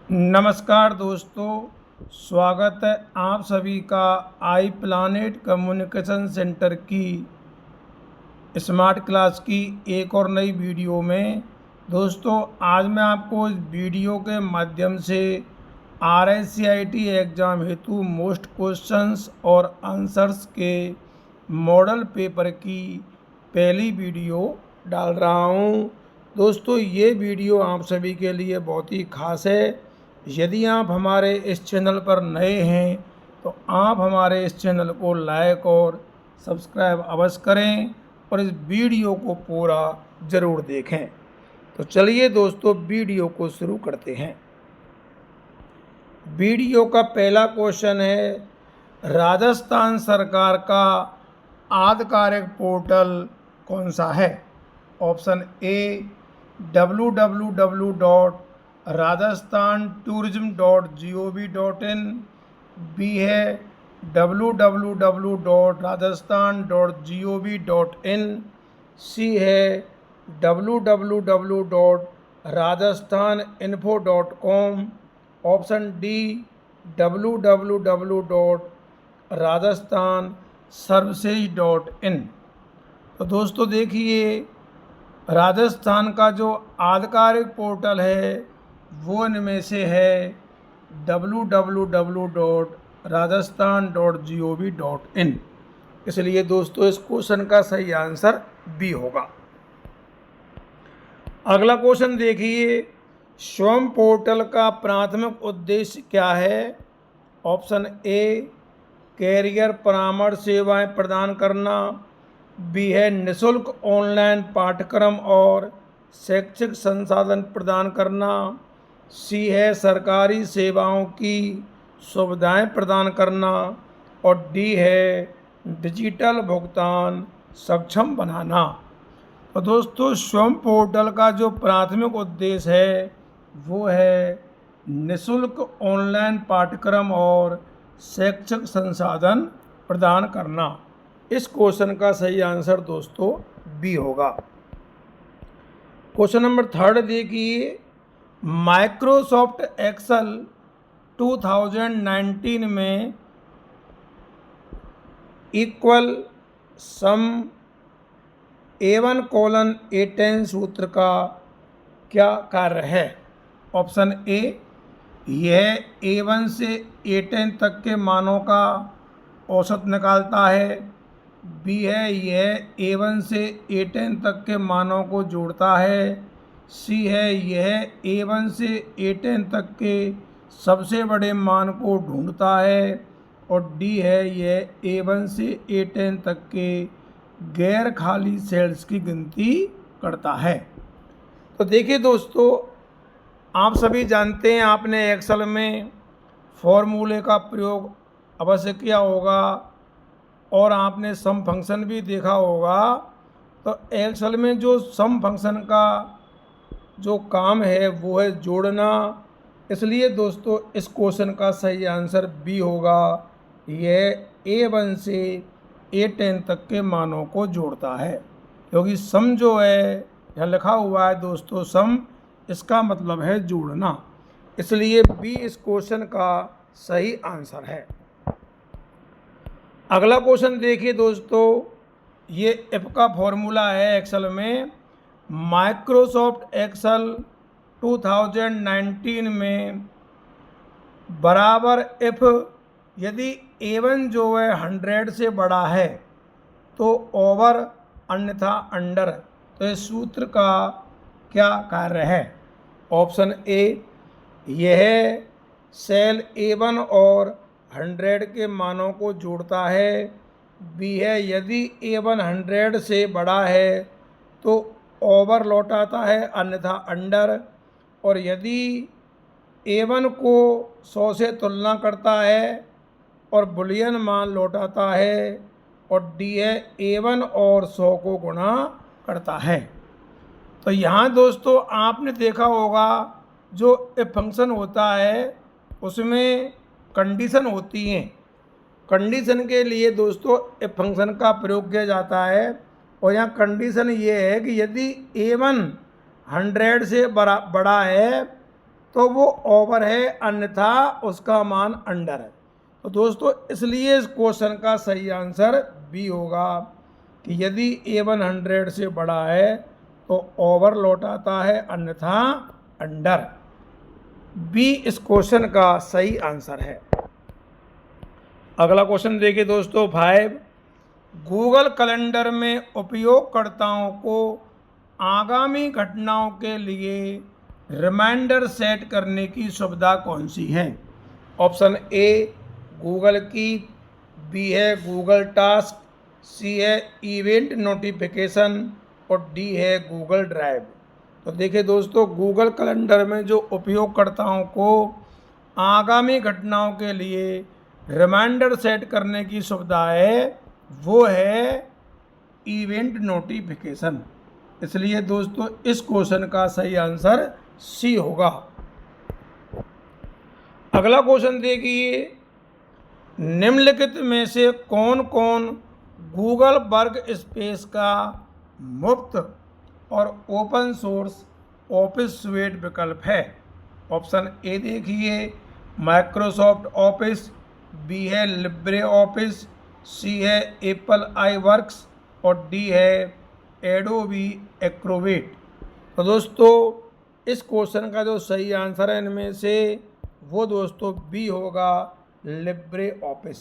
नमस्कार दोस्तों, स्वागत है आप सभी का आई प्लानेट कम्युनिकेशन सेंटर की स्मार्ट क्लास की एक और नई वीडियो में। दोस्तों, आज मैं आपको इस वीडियो के माध्यम से RSCIT एग्ज़ाम हेतु मोस्ट क्वेश्चंस और आंसर्स के मॉडल पेपर की पहली वीडियो डाल रहा हूं। दोस्तों, ये वीडियो आप सभी के लिए बहुत ही खास है। यदि आप हमारे इस चैनल पर नए हैं तो आप हमारे इस चैनल को लाइक और सब्सक्राइब अवश्य करें और इस वीडियो को पूरा ज़रूर देखें। तो चलिए दोस्तों, वीडियो को शुरू करते हैं। वीडियो का पहला क्वेश्चन है, राजस्थान सरकार का आधिकारिक पोर्टल कौन सा है? ऑप्शन ए www.rajasthan-tourism.gov.in, बी है www.rajasthan.gov.in, सी है www.rajasthaninfo.com, ऑप्शन डी www.rajasthanservices.in। तो दोस्तों देखिए, राजस्थान का जो आधिकारिक पोर्टल है वो इनमें से है www.rajasthan.gov.in। इसलिए दोस्तों इस क्वेश्चन का सही आंसर बी होगा। अगला क्वेश्चन देखिए, स्वयं पोर्टल का प्राथमिक उद्देश्य क्या है? ऑप्शन ए कैरियर परामर्श सेवाएं प्रदान करना, बी है निःशुल्क ऑनलाइन पाठ्यक्रम और शैक्षिक संसाधन प्रदान करना, सी है सरकारी सेवाओं की सुविधाएं प्रदान करना, और डी है डिजिटल भुगतान सक्षम बनाना। तो दोस्तों स्वयं पोर्टल का जो प्राथमिक उद्देश्य है वो है निःशुल्क ऑनलाइन पाठ्यक्रम और शैक्षिक संसाधन प्रदान करना। इस क्वेश्चन का सही आंसर दोस्तों बी होगा। क्वेश्चन नंबर थर्ड देखिए, माइक्रोसॉफ्ट एक्सेल 2019 में इक्वल सम A1:A10 सूत्र का क्या कार्य है? ऑप्शन ए यह A1 से A10 तक के मानों का औसत निकालता है, बी है यह A1 से A10 तक के मानों को जोड़ता है, सी है यह A1 से A10 तक के सबसे बड़े मान को ढूंढता है, और डी है यह A1 से A10 तक के गैर खाली सेल्स की गिनती करता है। तो देखिए दोस्तों, आप सभी जानते हैं, आपने एक्सेल में फॉर्मूले का प्रयोग अवश्य किया होगा और आपने सम फंक्शन भी देखा होगा। तो एक्सेल में जो सम फंक्शन का जो काम है वो है जोड़ना। इसलिए दोस्तों इस क्वेश्चन का सही आंसर बी होगा। यह A1 से A10 तक के मानों को जोड़ता है, क्योंकि सम जो है यहाँ लिखा हुआ है दोस्तों सम, इसका मतलब है जोड़ना। इसलिए बी इस क्वेश्चन का सही आंसर है। अगला क्वेश्चन देखिए दोस्तों, ये इफ का फॉर्मूला है एक्सेल में। माइक्रोसॉफ्ट एक्सेल 2019 में बराबर इफ यदि A1 जो है 100 से बड़ा है तो ओवर अन्यथा अंडर। तो इस सूत्र का क्या कार्य है? ऑप्शन ए यह सेल A1 और 100 के मानों को जोड़ता है, बी है यदि A1 100 से बड़ा है तो ओवर लौटाता है अन्यथा अंडर, और यदि A1 को 100 से तुलना करता है और बुलियन मान लौटाता है, और डी है A1 और 100 को गुणा करता है। तो यहाँ दोस्तों आपने देखा होगा जो इफ फंक्शन होता है उसमें कंडीशन होती हैं। कंडीशन के लिए दोस्तों इफ फंक्शन का प्रयोग किया जाता है, और यहाँ कंडीशन ये है कि यदि A1 100 से बड़ा है तो वो ओवर है, अन्यथा उसका मान अंडर है। तो दोस्तों इसलिए इस क्वेश्चन का सही आंसर बी होगा कि यदि A1 100 से बड़ा है तो ओवर लौटाता है, अन्यथा अंडर। बी इस क्वेश्चन का सही आंसर है। अगला क्वेश्चन देखिए दोस्तों 5। गूगल कैलेंडर में उपयोगकर्ताओं को आगामी घटनाओं के लिए रिमाइंडर सेट करने की सुविधा कौन सी है? Option A Google Keep, B है गूगल टास्क, सी है इवेंट नोटिफिकेशन और डी है गूगल ड्राइव। तो देखिए दोस्तों गूगल कैलेंडर में जो उपयोगकर्ताओं को आगामी घटनाओं के लिए रिमाइंडर सेट करने की सुविधा है वो है इवेंट नोटिफिकेशन। इसलिए दोस्तों इस क्वेश्चन का सही आंसर सी होगा। अगला क्वेश्चन देखिए, निम्नलिखित में से कौन कौन गूगल वर्क स्पेस का मुफ्त और ओपन सोर्स ऑफिस स्यूट विकल्प है? ऑप्शन ए देखिए माइक्रोसॉफ्ट ऑफिस, बी है लिब्रे ऑफिस, सी है एप्पल आई वर्क्स और डी है एडोबी एक्रोबेट। तो दोस्तों इस क्वेश्चन का जो सही आंसर है इनमें से वो दोस्तों बी होगा लिब्रे ऑफिस।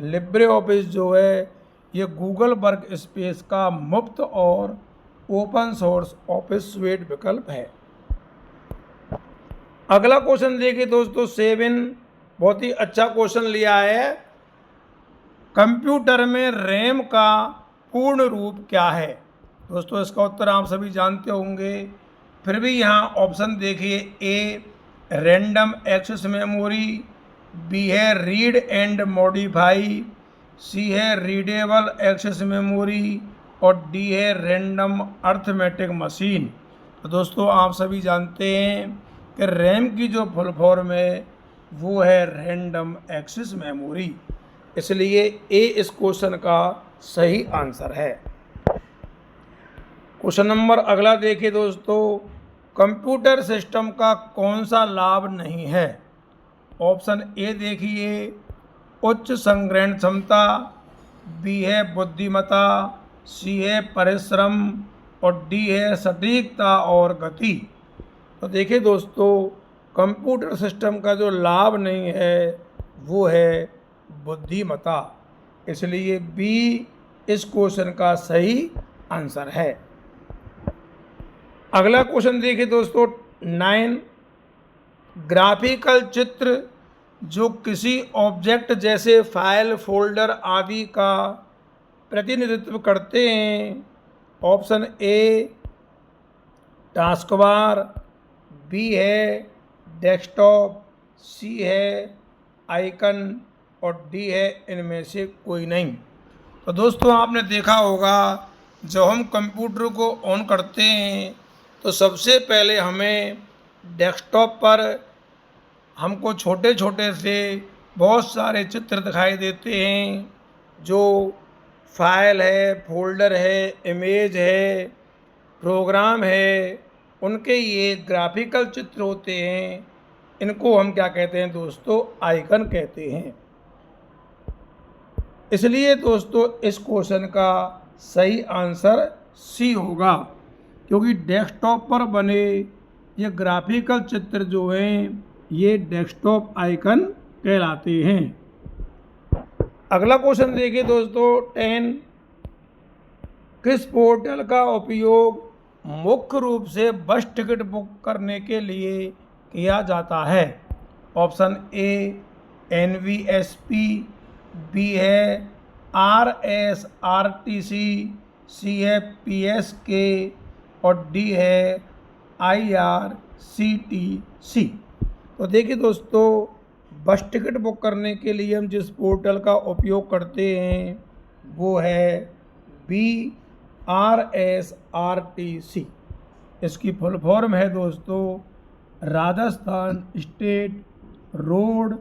लिब्रे ऑफिस जो है ये गूगल वर्क स्पेस का मुफ्त और ओपन सोर्स ऑफिस स्यूट विकल्प है। अगला क्वेश्चन देखिए दोस्तों 7, बहुत ही अच्छा क्वेश्चन लिया है। कंप्यूटर में रैम का पूर्ण रूप क्या है? दोस्तों इसका उत्तर आप सभी जानते होंगे, फिर भी यहाँ ऑप्शन देखिए A random access memory, B है रीड एंड मॉडिफाई, सी है रीडेबल एक्सेस मेमोरी और डी है रैंडम अर्थमेटिक मशीन। तो दोस्तों आप सभी जानते हैं कि रैम की जो फुल फॉर्म है वो है रैंडम एक्सेस मेमोरी, इसलिए ए इस क्वेश्चन का सही आंसर है। क्वेश्चन नंबर अगला देखिए दोस्तों, कंप्यूटर सिस्टम का कौन सा लाभ नहीं है? ऑप्शन ए देखिए उच्च संग्रहण क्षमता, बी है बुद्धिमत्ता, सी है परिश्रम और डी है सटीकता और गति। तो देखिए दोस्तों कंप्यूटर सिस्टम का जो लाभ नहीं है वो है बुद्धिमत्ता, इसलिए बी इस क्वेश्चन का सही आंसर है। अगला क्वेश्चन देखिए दोस्तों 9, ग्राफिकल चित्र जो किसी ऑब्जेक्ट जैसे फाइल, फोल्डर आदि का प्रतिनिधित्व करते हैं। Option A task bar, B है डेस्कटॉप, सी है आइकन और डी है इनमें से कोई नहीं। तो दोस्तों आपने देखा होगा जब हम कंप्यूटर को ऑन करते हैं तो सबसे पहले हमें डेस्कटॉप पर हमको छोटे छोटे से बहुत सारे चित्र दिखाई देते हैं, जो फाइल है, फोल्डर है, इमेज है, प्रोग्राम है, उनके ये ग्राफिकल चित्र होते हैं। इनको हम क्या कहते हैं दोस्तों? आइकन कहते हैं। इसलिए दोस्तों इस क्वेश्चन का सही आंसर सी होगा, क्योंकि डेस्कटॉप पर बने ये ग्राफिकल चित्र जो हैं ये डेस्कटॉप आइकन कहलाते हैं। अगला क्वेश्चन देखिए दोस्तों 10, किस पोर्टल का उपयोग मुख्य रूप से बस टिकट बुक करने के लिए किया जाता है? ऑप्शन ए NVSP, बी है RSRTC, सी है PSK और डी है IRCTC। तो देखिए दोस्तों बस टिकट बुक करने के लिए हम जिस पोर्टल का उपयोग करते हैं वो है RSRTC। इसकी फुल फॉर्म है दोस्तों Rajasthan state road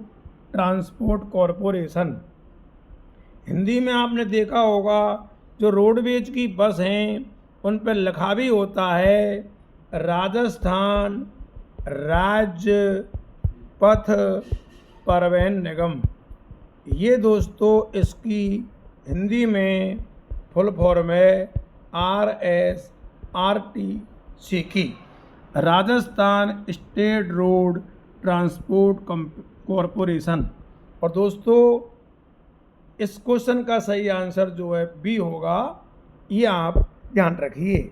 transport corporation. Hindi में आपने देखा होगा जो रोडवेज की बस हैं उन पर लिखा भी होता है राजस्थान राज्य पथ परिवहन निगम। ये दोस्तों इसकी हिंदी में फुल फॉर्म है RSRTC की, Rajasthan state road transport corporation. और दोस्तों इस क्वेश्चन का सही आंसर जो है बी होगा, ये आप ध्यान रखिए।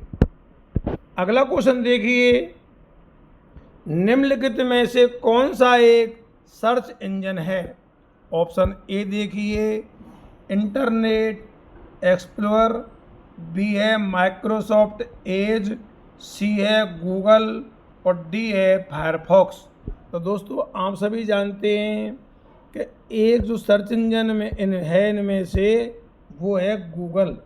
अगला क्वेश्चन देखिए, निम्नलिखित में से कौन सा एक सर्च इंजन है? ऑप्शन ए देखिए इंटरनेट एक्सप्लोरर, बी है माइक्रोसॉफ्ट एज, सी है गूगल और डी है फायरफॉक्स। तो दोस्तों आप सभी जानते हैं कि एक जो सर्च इंजन में इनमें से वो है गूगल।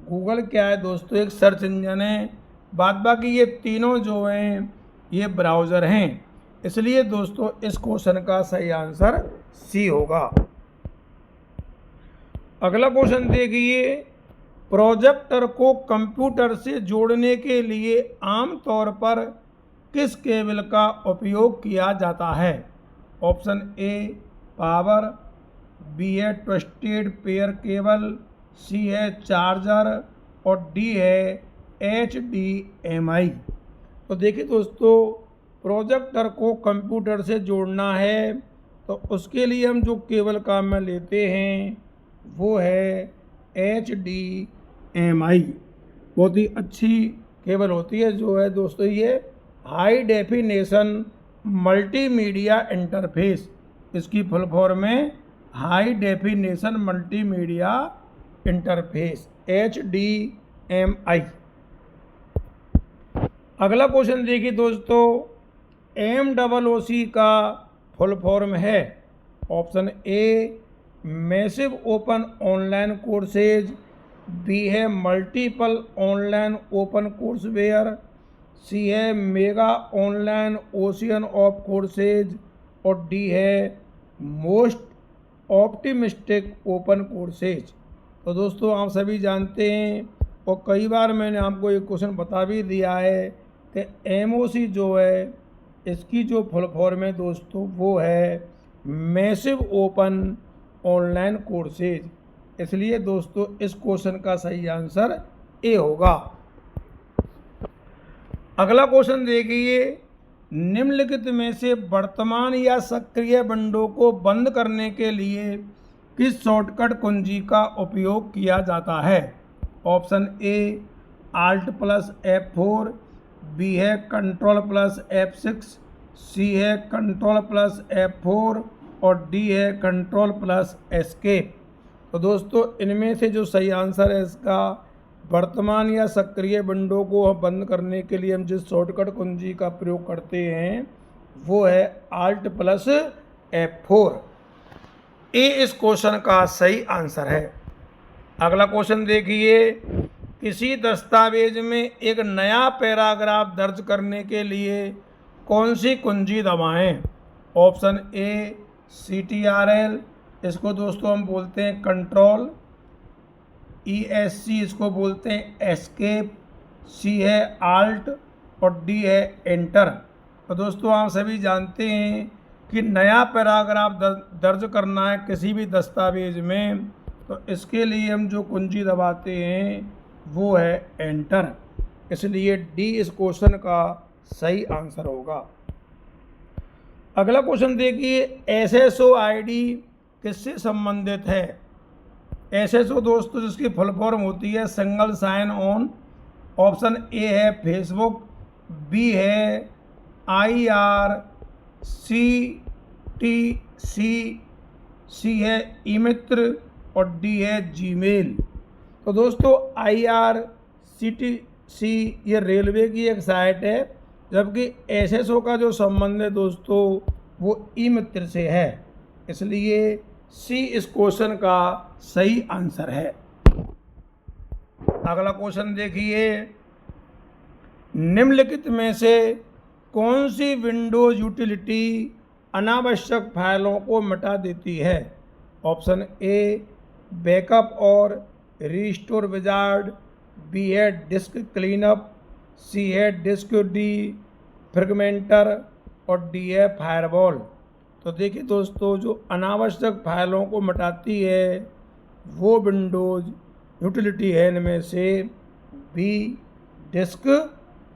गूगल क्या है दोस्तों? एक सर्च इंजन है। बाद बाकी ये तीनों जो हैं ये ब्राउज़र हैं। इसलिए दोस्तों इस क्वेश्चन का सही आंसर सी होगा। अगला क्वेश्चन देखिए, प्रोजेक्टर को कंप्यूटर से जोड़ने के लिए आमतौर पर किस केबल का उपयोग किया जाता है? ऑप्शन ए पावर, बी है ट्विस्टेड पेयर केबल, सी है चार्जर और डी है HDMI। तो देखिए दोस्तों, प्रोजेक्टर को कंप्यूटर से जोड़ना है तो उसके लिए हम जो केबल काम में लेते हैं वो है HDMI। बहुत ही अच्छी केबल होती है जो है दोस्तों ये हाई डेफिनेशन मल्टीमीडिया इंटरफेस, इसकी फुल फॉर्म है high definition multimedia interface HDMI। अगला क्वेश्चन देखिए दोस्तों, MOOC का फुल फॉर्म है। Option A massive open online courses, B है multiple online open courseware, C है mega online ocean of courses और डी है मोस्ट ऑप्टिमिस्टिक ओपन कोर्सेज। तो दोस्तों आप सभी जानते हैं और कई बार मैंने आपको ये क्वेश्चन बता भी दिया है कि MOOC जो है इसकी जो फुल फॉर्म है दोस्तों वो है मैसिव ओपन ऑनलाइन कोर्सेज। इसलिए दोस्तों इस क्वेश्चन का सही आंसर ए होगा। अगला क्वेश्चन देखिए, निम्नलिखित में से वर्तमान या सक्रिय विंडो को बंद करने के लिए किस शॉर्टकट कुंजी का उपयोग किया जाता है? ऑप्शन ए Alt+F4, बी है Ctrl+F6, सी है Ctrl+F4 और डी है Ctrl+Escape। तो दोस्तों इनमें से जो सही आंसर है इसका, वर्तमान या सक्रिय विंडो को बंद करने के लिए हम जिस शॉर्टकट कुंजी का प्रयोग करते हैं वो है Alt+F4। ए इस क्वेश्चन का सही आंसर है। अगला क्वेश्चन देखिए, किसी दस्तावेज में एक नया पैराग्राफ दर्ज करने के लिए कौन सी कुंजी दबाएं? ऑप्शन ए CTRL, इसको दोस्तों हम बोलते हैं कंट्रोल, ESC इसको बोलते हैं एस्केप, सी है आल्ट और डी है एंटर। तो दोस्तों आप सभी जानते हैं कि नया पैराग्राफ दर्ज करना है किसी भी दस्तावेज में तो इसके लिए हम जो कुंजी दबाते हैं वो है एंटर। इसलिए डी इस क्वेश्चन का सही आंसर होगा। अगला क्वेश्चन देखिए, SSO ID किससे संबंधित है? SSO दोस्तों जिसकी फुल फॉर्म होती है single sign on. Option A है फेसबुक, बी है IRCTC, सी है ईमित्र और डी है जीमेल। तो दोस्तों IRCTC ये रेलवे की एक साइट है, जबकि SSO का जो संबंध है दोस्तों वो ईमित्र से है। इसलिए सी इस क्वेश्चन का सही आंसर है। अगला क्वेश्चन देखिए, निम्नलिखित में से कौन सी विंडोज यूटिलिटी अनावश्यक फाइलों को मिटा देती है? ऑप्शन ए बैकअप और रिस्टोर विजार्ड, बी है डिस्क क्लीनअप, सी है डिस्क डी फ्रेगमेंटर और डी है फायरवॉल। तो देखिए दोस्तों, जो अनावश्यक फाइलों को मिटाती है वो विंडोज़ यूटिलिटी है इनमें से बी, डिस्क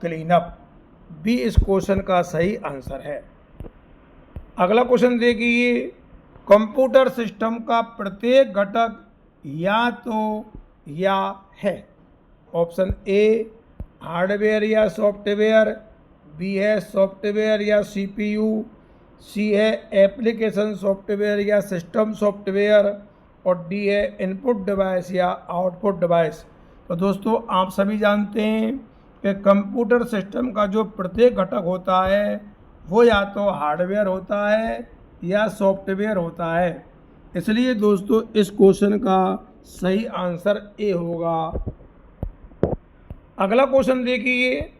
क्लीनअप। बी इस क्वेश्चन का सही आंसर है। अगला क्वेश्चन देखिए, कंप्यूटर सिस्टम का प्रत्येक घटक या तो या है। ऑप्शन ए हार्डवेयर या सॉफ्टवेयर, बी है सॉफ्टवेयर या सीपीयू, सी है एप्लीकेशन सॉफ्टवेयर या सिस्टम सॉफ्टवेयर, और डी है इनपुट डिवाइस या आउटपुट डिवाइस। तो दोस्तों, आप सभी जानते हैं कि कंप्यूटर सिस्टम का जो प्रत्येक घटक होता है वो या तो हार्डवेयर होता है या सॉफ्टवेयर होता है। इसलिए दोस्तों, इस क्वेश्चन का सही आंसर ए होगा। अगला क्वेश्चन देखिए,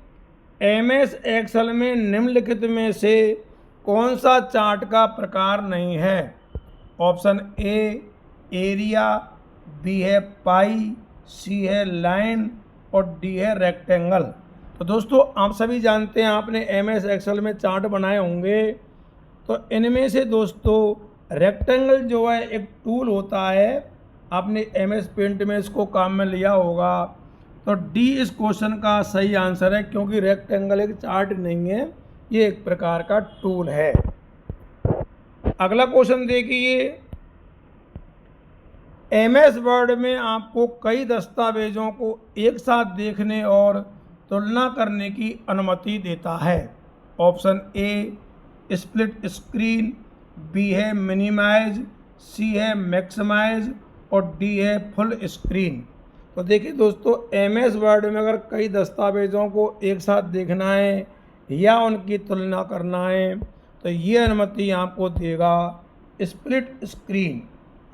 एमएस एक्सेल में निम्नलिखित में से कौन सा चार्ट का प्रकार नहीं है। ऑप्शन ए एरिया, बी है पाई, सी है लाइन, और डी है रेक्टेंगल। तो दोस्तों, आप सभी जानते हैं, आपने एमएस एक्सेल में चार्ट बनाए होंगे। तो इनमें से दोस्तों रेक्टेंगल जो है एक टूल होता है, आपने एमएस पेंट में इसको काम में लिया होगा। तो डी इस क्वेश्चन का सही आंसर है, क्योंकि रेक्टेंगल एक चार्ट नहीं है, ये एक प्रकार का टूल है। अगला क्वेश्चन देखिए, एमएस वर्ड में आपको कई दस्तावेजों को एक साथ देखने और तुलना करने की अनुमति देता है। Option A split screen, B है मिनिमाइज, सी है मैक्सिमाइज, और डी है फुल स्क्रीन। तो देखिए दोस्तों, एमएस वर्ड में अगर कई दस्तावेज़ों को एक साथ देखना है या उनकी तुलना करना है तो ये अनुमति आपको देगा स्प्लिट स्क्रीन।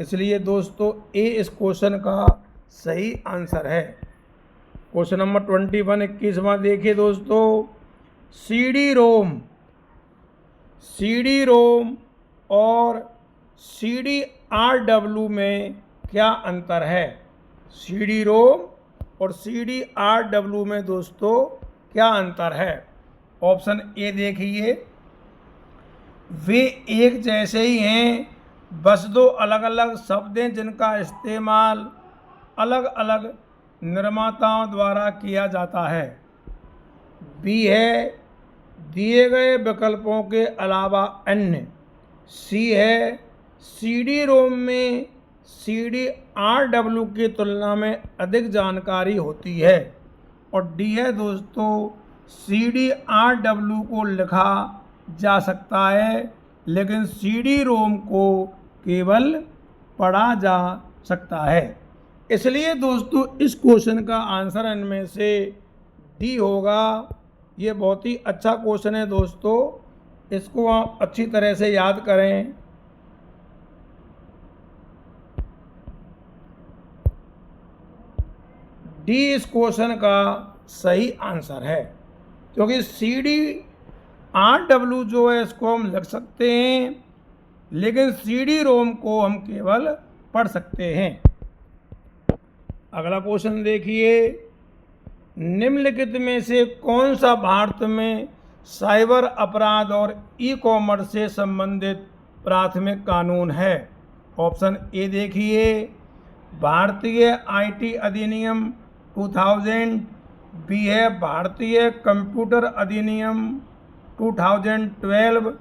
इसलिए दोस्तों, ए इस क्वेश्चन का सही आंसर है। क्वेश्चन नंबर 21 21वां देखिए दोस्तों, सी डी रोम और CD-RW में क्या अंतर है। सी रोम और CD-RW में दोस्तों क्या अंतर है। ऑप्शन ए देखिए, वे एक जैसे ही हैं, बस दो अलग अलग शब्द हैं जिनका इस्तेमाल अलग अलग निर्माताओं द्वारा किया जाता है। बी है दिए गए विकल्पों के अलावा अन्य। सी है CD-ROM में CD-RW की तुलना में अधिक जानकारी होती है, और डी है दोस्तों CD-RW को लिखा जा सकता है लेकिन CD-ROM को केवल पढ़ा जा सकता है। इसलिए दोस्तों, इस क्वेश्चन का आंसर इनमें से डी होगा। ये बहुत ही अच्छा क्वेश्चन है दोस्तों, इसको आप अच्छी तरह से याद करें। डी इस क्वेश्चन का सही आंसर है, क्योंकि CD-RW जो है इसको हम लिख सकते हैं लेकिन CD-ROM को हम केवल पढ़ सकते हैं। अगला क्वेश्चन देखिए, निम्नलिखित में से कौन सा भारत में साइबर अपराध और ई कॉमर्स से संबंधित प्राथमिक कानून है। ऑप्शन ए देखिए, भारतीय आईटी अधिनियम 2000, बी है भारतीय कंप्यूटर अधिनियम 2012,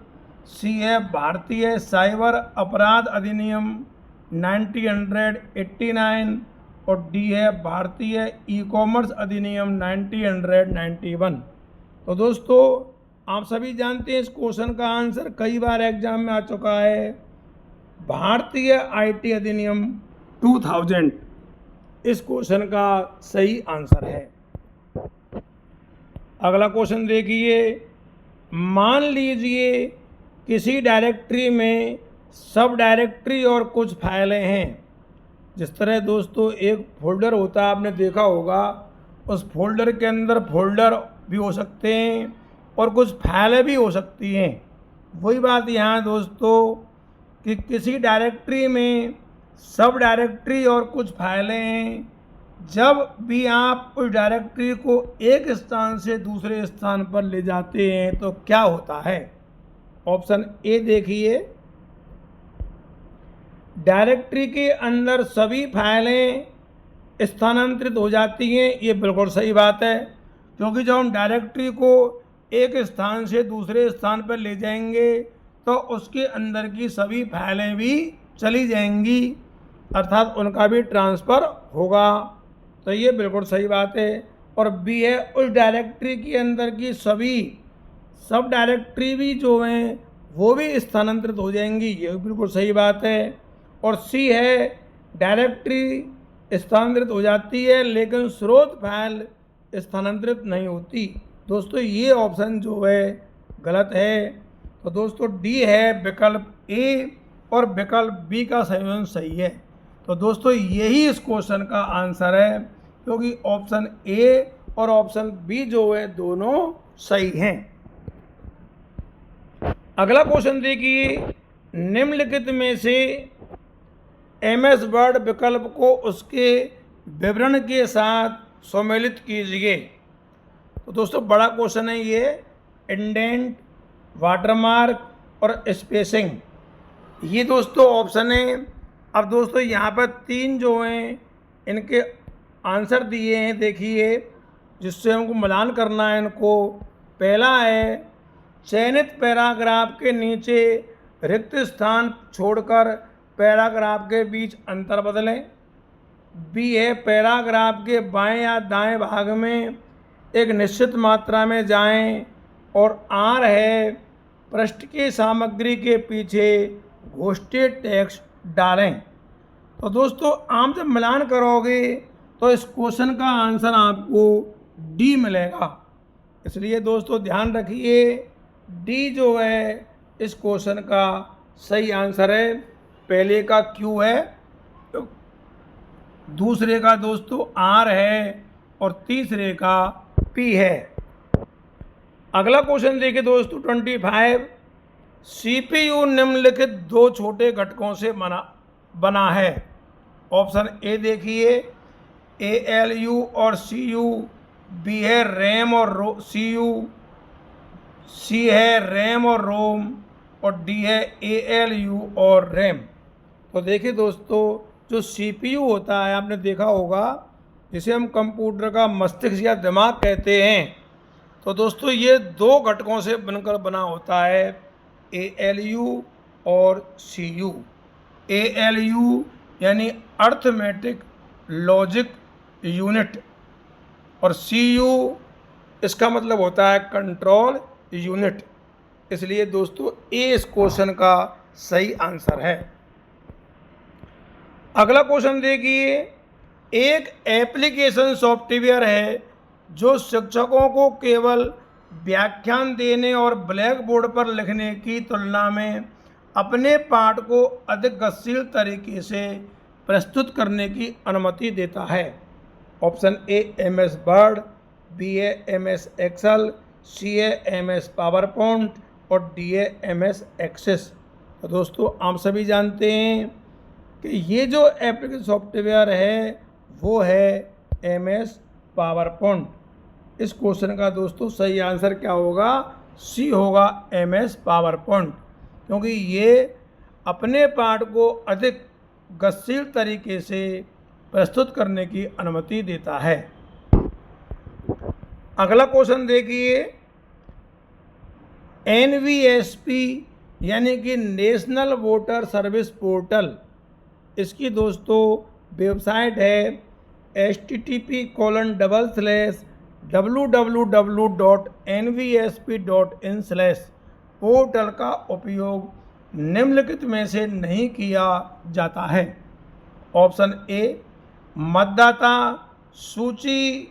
सी है भारतीय साइबर अपराध अधिनियम 1989, और डी है भारतीय ई कॉमर्स अधिनियम 1991। तो दोस्तों, आप सभी जानते हैं इस क्वेश्चन का आंसर कई बार एग्जाम में आ चुका है। भारतीय आईटी अधिनियम 2000 इस क्वेश्चन का सही आंसर है। अगला क्वेश्चन देखिए, मान लीजिए किसी डायरेक्टरी में सब डायरेक्टरी और कुछ फाइलें हैं। जिस तरह दोस्तों एक फोल्डर होता है, आपने देखा होगा, उस फोल्डर के अंदर फोल्डर भी हो सकते हैं और कुछ फाइलें भी हो सकती हैं। वही बात यहाँ दोस्तों कि किसी डायरेक्टरी में सब डायरेक्टरी और कुछ फाइलें हैं। जब भी आप उस डायरेक्टरी को एक स्थान से दूसरे स्थान पर ले जाते हैं तो क्या होता है। ऑप्शन ए देखिए, डायरेक्टरी के अंदर सभी फाइलें स्थानांतरित हो जाती हैं। ये बिल्कुल सही बात है, क्योंकि जब हम डायरेक्टरी को एक स्थान से दूसरे स्थान पर ले जाएंगे तो उसके अंदर की सभी फाइलें भी चली जाएंगी, अर्थात उनका भी ट्रांसफ़र होगा। तो ये बिल्कुल सही बात है। और बी है, उस डायरेक्टरी के अंदर की सभी सब डायरेक्टरी भी जो हैं वो भी स्थानांतरित हो जाएंगी। ये बिल्कुल सही बात है। और सी है, डायरेक्टरी स्थानांतरित हो जाती है लेकिन स्रोत फाइल स्थानांतरित नहीं होती। दोस्तों ये ऑप्शन जो है गलत है। तो दोस्तों डी है विकल्प ए और विकल्प बी का संयोजन सही है। तो दोस्तों यही इस क्वेश्चन का आंसर है, क्योंकि ऑप्शन ए और ऑप्शन बी जो है दोनों सही हैं। अगला क्वेश्चन देखिए, निम्नलिखित में से MS वर्ड विकल्प को उसके विवरण के साथ सम्मिलित कीजिए। तो दोस्तों बड़ा क्वेश्चन है ये, इंडेंट, वाटरमार्क और स्पेसिंग, ये दोस्तों ऑप्शन है। अब दोस्तों यहाँ पर 3 जो हैं इनके आंसर दिए हैं, देखिए जिससे हमको मिलान करना है इनको। पहला है, चयनित पैराग्राफ के नीचे रिक्त स्थान छोड़कर पैराग्राफ के बीच अंतर बदलें। बी है, पैराग्राफ के बाएं या दाएं भाग में एक निश्चित मात्रा में जाएं। और आर है, पृष्ठ की सामग्री के पीछे घोषित टेक्स्ट डालें। तो दोस्तों आप जब मिलान करोगे तो इस क्वेश्चन का आंसर आपको डी मिलेगा। इसलिए दोस्तों ध्यान रखिए, डी जो है इस क्वेश्चन का सही आंसर है। पहले का क्यू है, दूसरे का दोस्तों आर है और तीसरे का पी है। अगला क्वेश्चन देखिए दोस्तों 25, CPU निम्नलिखित 2 छोटे घटकों से बना है। ऑप्शन ए देखिए, ALU और CU। बी है रैम और CU। सी है रैम और रोम। और डी है ALU और रैम। तो देखिए दोस्तों, जो CPU होता है आपने देखा होगा, जिसे हम कंप्यूटर का मस्तिष्क या दिमाग कहते हैं। तो दोस्तों ये 2 घटकों से बनकर बना होता है, ALU और CU। ALU यानी अर्थमेटिक लॉजिक यूनिट और CU इसका मतलब होता है कंट्रोल यूनिट। इसलिए दोस्तों ए इस क्वेश्चन का सही आंसर है। अगला क्वेश्चन देखिए, एक एप्लीकेशन सॉफ्टवेयर है जो शिक्षकों को केवल व्याख्यान देने और ब्लैक बोर्ड पर लिखने की तुलना में अपने पाठ को अधिक गतिशील तरीके से प्रस्तुत करने की अनुमति देता है। Option A MS Word, B है MS एक्सेल, सी है MS पावरपॉइंट और डी है MS एक्सेस। तो दोस्तों आप सभी जानते हैं कि ये जो एप्लीकेशन सॉफ्टवेयर है वो है MS पावरपॉइंट। इस क्वेश्चन का दोस्तों सही आंसर क्या होगा? सी होगा, MS पावरपॉइंट, क्योंकि ये अपने पाठ को अधिक गतिशील तरीके से प्रस्तुत करने की अनुमति देता है। अगला क्वेश्चन देखिए, NVSP यानी कि नेशनल वोटर सर्विस पोर्टल, इसकी दोस्तों वेबसाइट है http://www.nvsp.in/। पोर्टल का उपयोग निम्नलिखित में से नहीं किया जाता है। ऑप्शन ए, मतदाता सूची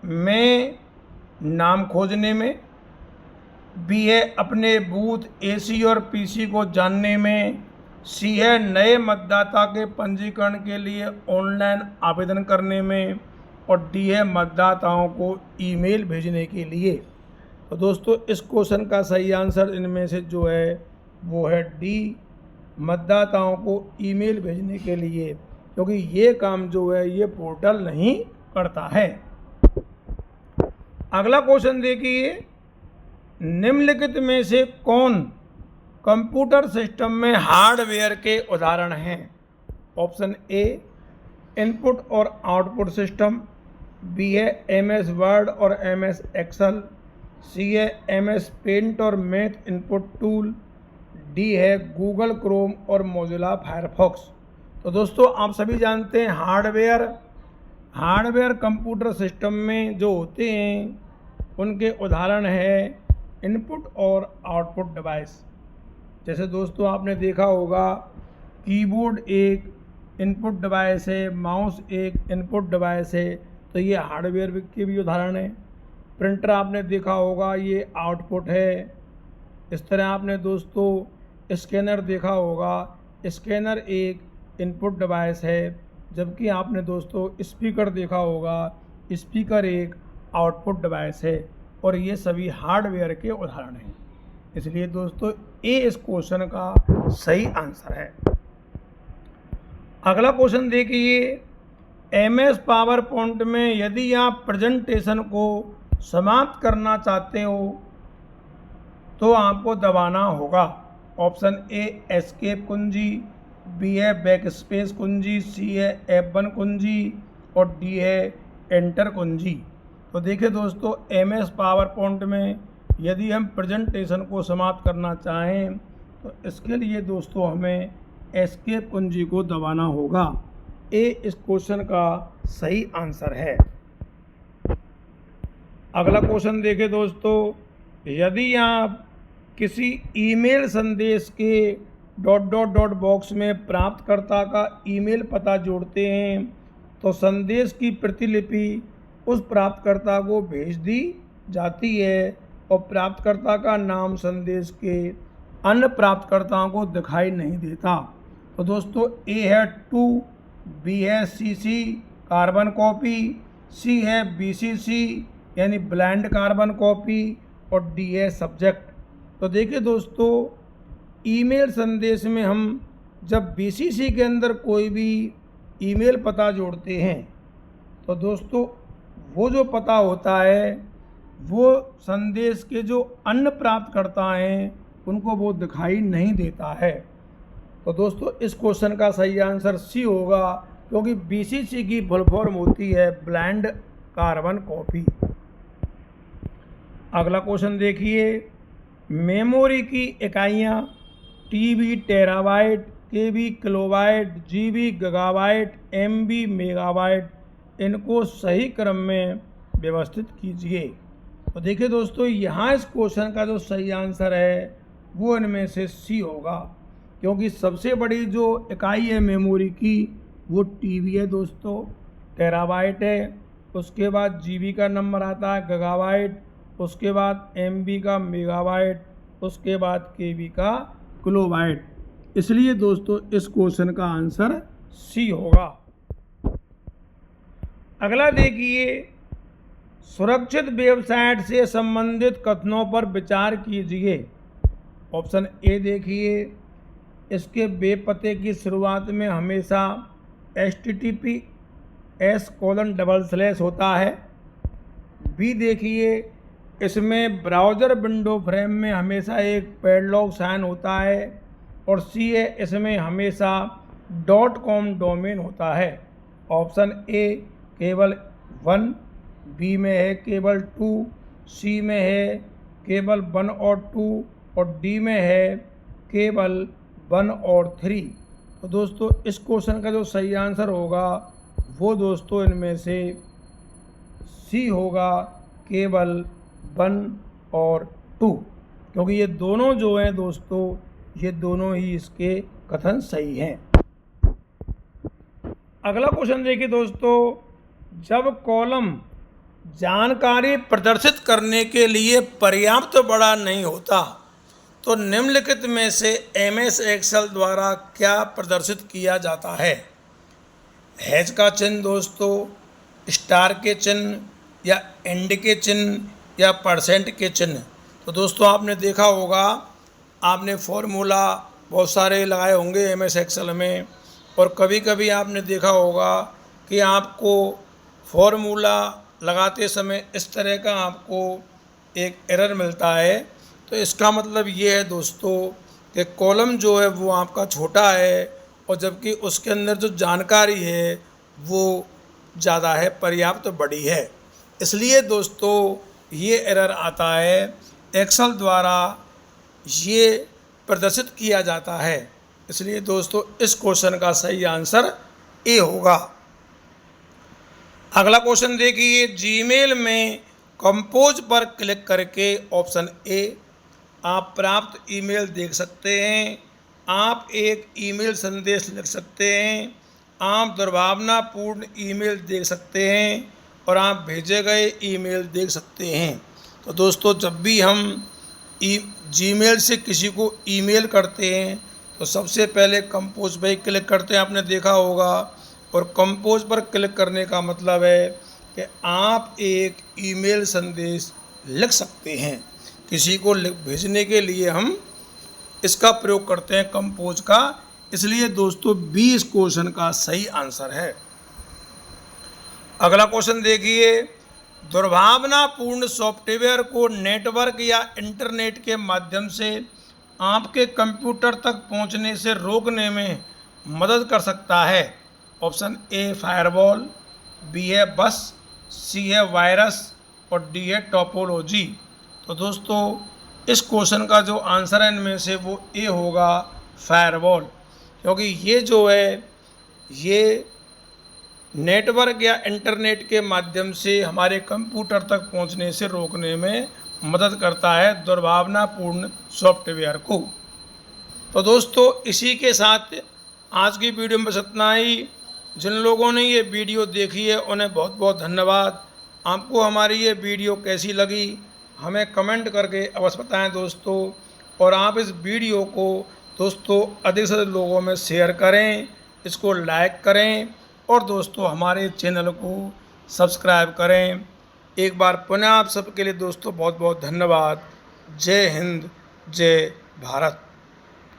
में नाम खोजने में। बी है अपने बूथ AC और PC को जानने में। सी है नए मतदाता के पंजीकरण के लिए ऑनलाइन आवेदन करने में। और डी है मतदाताओं को ईमेल भेजने के लिए। तो दोस्तों इस क्वेश्चन का सही आंसर इनमें से जो है वो है डी, मतदाताओं को ईमेल भेजने के लिए, क्योंकि ये काम जो है ये पोर्टल नहीं करता है। अगला क्वेश्चन देखिए, निम्नलिखित में से कौन कंप्यूटर सिस्टम में हार्डवेयर के उदाहरण हैं। ऑप्शन ए इनपुट और आउटपुट सिस्टम, बी है एमएस वर्ड और एमएस एक्सेल, सी है एमएस पेंट और मैथ इनपुट टूल, डी है गूगल क्रोम और मोजिला फायरफॉक्स। तो दोस्तों आप सभी जानते हैं हार्डवेयर कंप्यूटर सिस्टम में जो होते हैं उनके उदाहरण है इनपुट और आउटपुट डिवाइस। जैसे दोस्तों आपने देखा होगा कीबोर्ड एक इनपुट डिवाइस है, माउस एक इनपुट डिवाइस है, तो ये हार्डवेयर के भी उदाहरण हैं। प्रिंटर आपने देखा होगा ये आउटपुट है। इस तरह आपने दोस्तों स्कैनर देखा होगा, स्कैनर एक इनपुट डिवाइस है, जबकि आपने दोस्तों स्पीकर देखा होगा, स्पीकर एक आउटपुट डिवाइस है। और ये सभी हार्डवेयर के उदाहरण हैं। इसलिए दोस्तों ए इस क्वेश्चन का सही आंसर है। अगला क्वेश्चन देखिए, एमएस पावर पॉइंट में यदि आप प्रेजेंटेशन को समाप्त करना चाहते हो तो आपको दबाना होगा। ऑप्शन ए एस्केप कुंजी, बी है बैक स्पेस कुंजी, सी है F1 कुंजी और डी है एंटर कुंजी। तो देखिए दोस्तों एमएस पावर पॉइंट में यदि हम प्रेजेंटेशन को समाप्त करना चाहें तो इसके लिए दोस्तों हमें एस्केप कुंजी को दबाना होगा। ए इस क्वेश्चन का सही आंसर है। अगला क्वेश्चन देखें दोस्तों, यदि आप किसी ईमेल संदेश के ... बॉक्स में प्राप्तकर्ता का ईमेल पता जोड़ते हैं तो संदेश की प्रतिलिपि उस प्राप्तकर्ता को भेज दी जाती है और प्राप्तकर्ता का नाम संदेश के अन्य प्राप्तकर्ताओं को दिखाई नहीं देता। तो दोस्तों ए है टू, बी है सीसी कार्बन कॉपी, सी है बीसीसी यानी ब्लाइंड कार्बन कॉपी और डी है सब्जेक्ट। तो देखिए दोस्तों ईमेल संदेश में हम जब बीसीसी के अंदर कोई भी ईमेल पता जोड़ते हैं तो दोस्तों वो जो पता होता है वो संदेश के जो अन्य प्राप्तकर्ता हैं उनको वो दिखाई नहीं देता है। तो दोस्तों इस क्वेश्चन का सही आंसर सी होगा, क्योंकि बीसीसी की फुल फॉर्म होती है ब्लाइंड कार्बन कॉपी। अगला क्वेश्चन देखिए, मेमोरी की इकाइयाँ TB terabyte, KB kilobyte, GB gigabyte, MB megabyte, इनको सही क्रम में व्यवस्थित कीजिए। तो देखिए दोस्तों यहाँ इस क्वेश्चन का जो सही आंसर है वो इनमें से सी होगा, क्योंकि सबसे बड़ी जो इकाई है मेमोरी की वो टीबी है दोस्तों, टेराबाइट है, उसके बाद जीबी का नंबर आता है गीगाबाइट, उसके बाद एमबी का मेगाबाइट, उसके बाद केबी का किलोबाइट। इसलिए दोस्तों इस क्वेश्चन का आंसर सी होगा। अगला देखिए, सुरक्षित वेबसाइट से संबंधित कथनों पर विचार कीजिए। ऑप्शन ए देखिए, इसके वेब पते की शुरुआत में हमेशा https:// होता है। बी देखिए, इसमें ब्राउज़र विंडो फ्रेम में हमेशा एक पैडलॉक साइन होता है। और सी है, इसमें हमेशा .com डोमेन होता है। ऑप्शन ए केवल 1, बी में है केवल 2, सी में है केवल 1 और 2 और डी में है केवल 1 और 3। तो दोस्तों इस क्वेश्चन का जो सही आंसर होगा वो दोस्तों इनमें से सी होगा, केवल 1 और 2, क्योंकि ये दोनों जो हैं दोस्तों ये दोनों ही इसके कथन सही हैं। अगला क्वेश्चन देखिए दोस्तों, जब कॉलम जानकारी प्रदर्शित करने के लिए पर्याप्त बड़ा नहीं होता तो निम्नलिखित में से एमएस एक्सेल द्वारा क्या प्रदर्शित किया जाता है। हैश का चिन्ह दोस्तों, स्टार के चिन्ह या एंड के चिन्ह या परसेंट के चिन्ह। तो दोस्तों आपने देखा होगा, आपने फॉर्मूला बहुत सारे लगाए होंगे एमएस एक्सेल में, और कभी कभी आपने देखा होगा कि आपको फॉर्मूला लगाते समय इस तरह का आपको एक एरर मिलता है। तो इसका मतलब ये है दोस्तों कि कॉलम जो है वो आपका छोटा है और जबकि उसके अंदर जो जानकारी है वो ज़्यादा है, पर्याप्त बड़ी है। इसलिए दोस्तों ये एरर आता है, एक्सेल द्वारा ये प्रदर्शित किया जाता है। इसलिए दोस्तों इस क्वेश्चन का सही आंसर ए होगा। अगला क्वेश्चन देखिए, जीमेल में कंपोज पर क्लिक करके ऑप्शन ए आप प्राप्त ईमेल देख सकते हैं, आप एक ईमेल संदेश लिख सकते हैं, आप दुर्भावनापूर्ण ईमेल देख सकते हैं और आप भेजे गए ईमेल देख सकते हैं। तो दोस्तों जब भी हम जीमेल से किसी को ईमेल करते हैं तो सबसे पहले कंपोज पर क्लिक करते हैं, आपने देखा होगा। और कंपोज पर क्लिक करने का मतलब है कि आप एक ईमेल संदेश लिख सकते हैं। किसी को भेजने के लिए हम इसका प्रयोग करते हैं कंपोज का। इसलिए दोस्तों 20 क्वेश्चन का सही आंसर है। अगला क्वेश्चन देखिए, दुर्भावनापूर्ण सॉफ्टवेयर को नेटवर्क या इंटरनेट के माध्यम से आपके कंप्यूटर तक पहुंचने से रोकने में मदद कर सकता है। ऑप्शन ए फायरवॉल, बी है बस, सी है वायरस और डी है टोपोलॉजी। तो दोस्तों इस क्वेश्चन का जो आंसर है इनमें से वो ए होगा, फायरवॉल। क्योंकि ये जो है ये नेटवर्क या इंटरनेट के माध्यम से हमारे कंप्यूटर तक पहुंचने से रोकने में मदद करता है दुर्भावनापूर्ण सॉफ्टवेयर को। तो दोस्तों इसी के साथ आज की वीडियो में बस इतना ही। जिन लोगों ने ये वीडियो देखी है उन्हें बहुत बहुत धन्यवाद। आपको हमारी ये वीडियो कैसी लगी हमें कमेंट करके अवश्य बताएं दोस्तों। और आप इस वीडियो को दोस्तों अधिक से अधिक लोगों में शेयर करें, इसको लाइक करें और दोस्तों हमारे चैनल को सब्सक्राइब करें। एक बार पुनः आप सबके लिए दोस्तों बहुत बहुत धन्यवाद। जय हिंद, जय भारत।